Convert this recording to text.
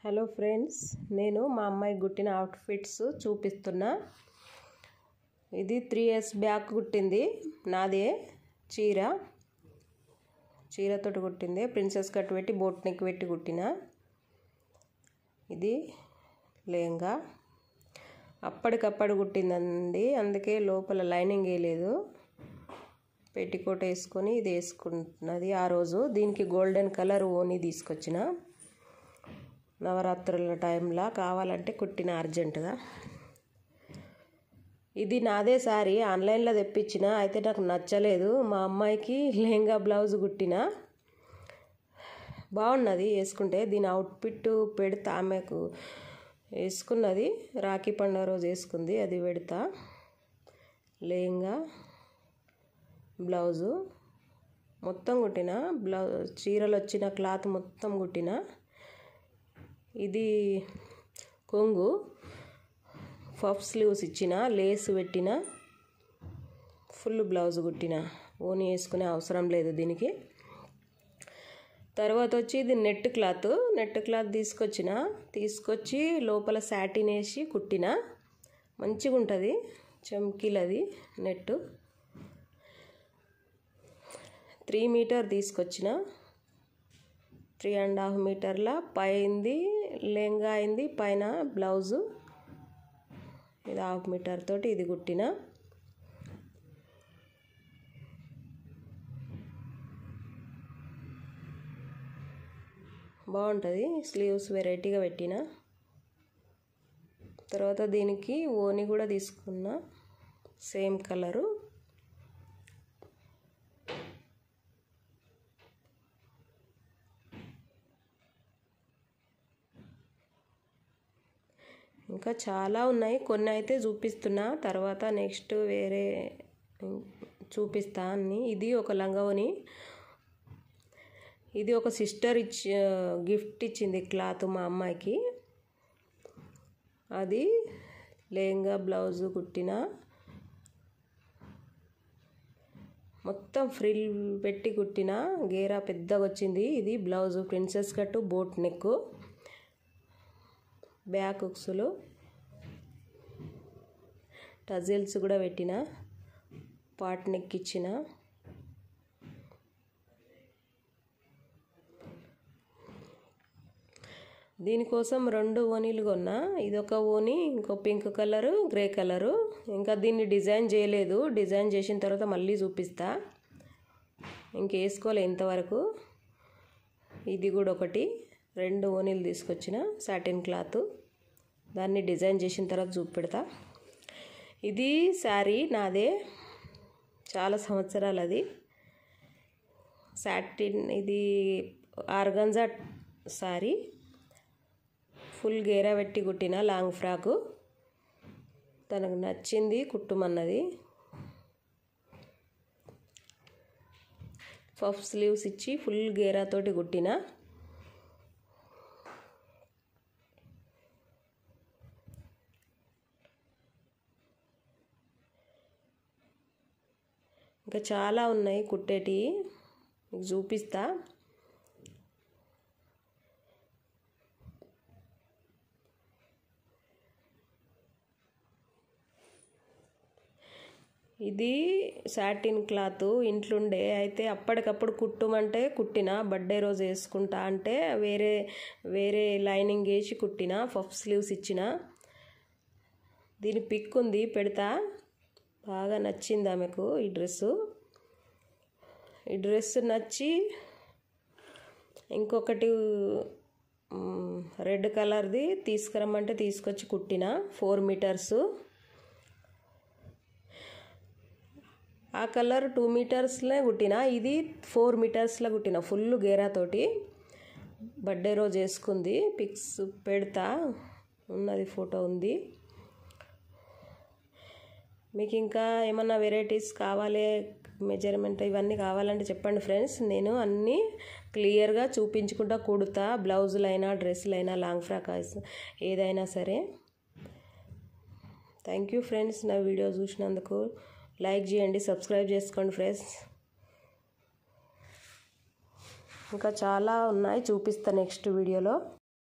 Hello friends, నేను మా అమ్మాయి గుట్టిన అవుట్ఫిట్స్ చూపిస్తున్నా. ఇది 3 years బ్యాక్ గుట్టింది. నాదే చీరతోటి గుట్టింది. ప్రిన్సెస్ కట్ పెట్టి బోట్ నెక్ పెట్టి గుట్టిన. ఇది లెహంగా అప్పటికప్పుడు గుట్టిందండి, అందుకే లోపల లైనింగ్ వేయలేదు. పెట్టికోట్ వేసుకొని ఇది వేసుకున్నది ఆ రోజు. దీనికి గోల్డెన్ కలర్ ఓని తీసుకొచ్చిన. నవరాత్రుల టైంలో కావాలంటే కుట్టిన అర్జెంటుగా. ఇది నాదే సారీ, ఆన్లైన్లో తెప్పించిన. అయితే నాకు నచ్చలేదు. మా అమ్మాయికి లెహంగా బ్లౌజ్ కుట్టిన. బాగున్నది వేసుకుంటే. దీని అవుట్ఫిట్ పెడతా, ఆమెకు వేసుకున్నది రాఖీ పండుగ రోజు వేసుకుంది, అది పెడతా. లెహంగా బ్లౌజు మొత్తం కుట్టిన. చీరలు వచ్చిన క్లాత్ మొత్తం కుట్టిన. ఇది కొంగు పఫ్ స్లీవ్స్ ఇచ్చిన, లేస్ పెట్టిన, ఫుల్ బ్లౌజ్ కుట్టిన. ఓని వేసుకునే అవసరం లేదు దీనికి. తర్వాత వచ్చి ఇది నెట్ క్లాత్ తీసుకొచ్చి లోపల సాటిన్ వేసి కుట్టిన. మంచిగా ఉంటుంది, చమ్కీలది నెట్. 3 మీటర్ తీసుకొచ్చిన. 3.5 మీటర్ల పైంది లెహంగా అయింది, పైన బ్లౌజు. ఇది 1/2 మీటర్ తోటి ఇది కుట్టిన. బాగుంటుంది. స్లీవ్స్ వెరైటీగా పెట్టిన. తర్వాత దీనికి ఓని కూడా తీసుకున్నా, సేమ్ కలరు. ఇంకా చాలా ఉన్నాయి, కొన్ని అయితే చూపిస్తున్నా, తర్వాత నెక్స్ట్ వేరే చూపిస్తా అన్ని. ఇది ఒక లంగావోని. ఇది ఒక సిస్టర్ గిఫ్ట్ ఇచ్చింది క్లాత్ మా అమ్మాయికి. అది లెహంగా బ్లౌజు కుట్టిన. మొత్తం ఫ్రిల్ పెట్టి కుట్టిన. గేరా పెద్దగా వచ్చింది. ఇది blouse princess cut boat neck. Back ఉక్సులు, టజిల్స్ కూడా పెట్టిన. పాట్ నెక్ ఇచ్చిన. దీనికోసం 2 ఓనీలు కొన్నా. ఇదొక ఓని, ఇంకో పింక్ కలరు, గ్రే కలరు. ఇంకా దీన్ని డిజైన్ చేయలేదు. డిజైన్ చేసిన తర్వాత మళ్ళీ చూపిస్తా. ఇంకేసుకోలే ఇంతవరకు. ఇది కూడా ఒకటి. 2 ఓనీలు తీసుకొచ్చిన, సాటిన్ క్లాత్. దాన్ని డిజైన్ చేసిన తర్వాత చూపెడతా. ఇది శారీ నాదే, చాలా సంవత్సరాలు అది. సాటిన్, ఇది ఆర్గంజా శారీ. ఫుల్ గేరా పెట్టి కుట్టిన లాంగ్ ఫ్రాకు. తనకు నచ్చింది, కుట్టుమన్నది. పఫ్ స్లీవ్స్ ఇచ్చి ఫుల్ గేరాతోటి కుట్టిన. ఇంకా చాలా ఉన్నాయి కుట్టేటివి, మీకు చూపిస్తా. ఇది సాటిన్ క్లాత్ ఇంట్లుండే, అయితే అప్పటికప్పుడు కుట్టమంటే కుట్టిన. బర్త్డే రోజు వేసుకుంటా అంటే వేరే లైనింగ్ వేసి కుట్టిన. పఫ్ స్లీవ్స్ ఇచ్చిన. దీని పిక్ ఉంది, పెడతా. బాగా నచ్చింది ఆమెకు ఈ డ్రెస్సు. ఈ డ్రెస్ నచ్చి ఇంకొకటి రెడ్ కలర్ది తీసుకురమ్మంటే తీసుకొచ్చి కుట్టిన. 4 మీటర్స్. ఆ కలర్ 2 మీటర్స్లో కుట్టిన. ఇది 4 మీటర్స్లో కుట్టిన, ఫుల్ గేరాతోటి. బర్త్డే రోజు వేసుకుంది. పిక్స్ పెడతా, ఉన్నది, ఫోటో ఉంది. మీకు ఇంకా ఏమన్నా వెరైటీస్ కావాలి, మెజర్మెంట్ ఇవన్నీ కావాలంటే చెప్పండి ఫ్రెండ్స్. నేను అన్నీ క్లియర్గా చూపించుకుంటా కుడతా. బ్లౌజులైనా, డ్రెస్సులైనా, లాంగ్ ఫ్రాక్ ఏదైనా సరే. థ్యాంక్ యూ ఫ్రెండ్స్, నా వీడియో చూసినందుకు. లైక్ చేయండి, సబ్స్క్రైబ్ చేసుకోండి ఫ్రెండ్స్. ఇంకా చాలా ఉన్నాయి, చూపిస్తా నెక్స్ట్ వీడియోలో.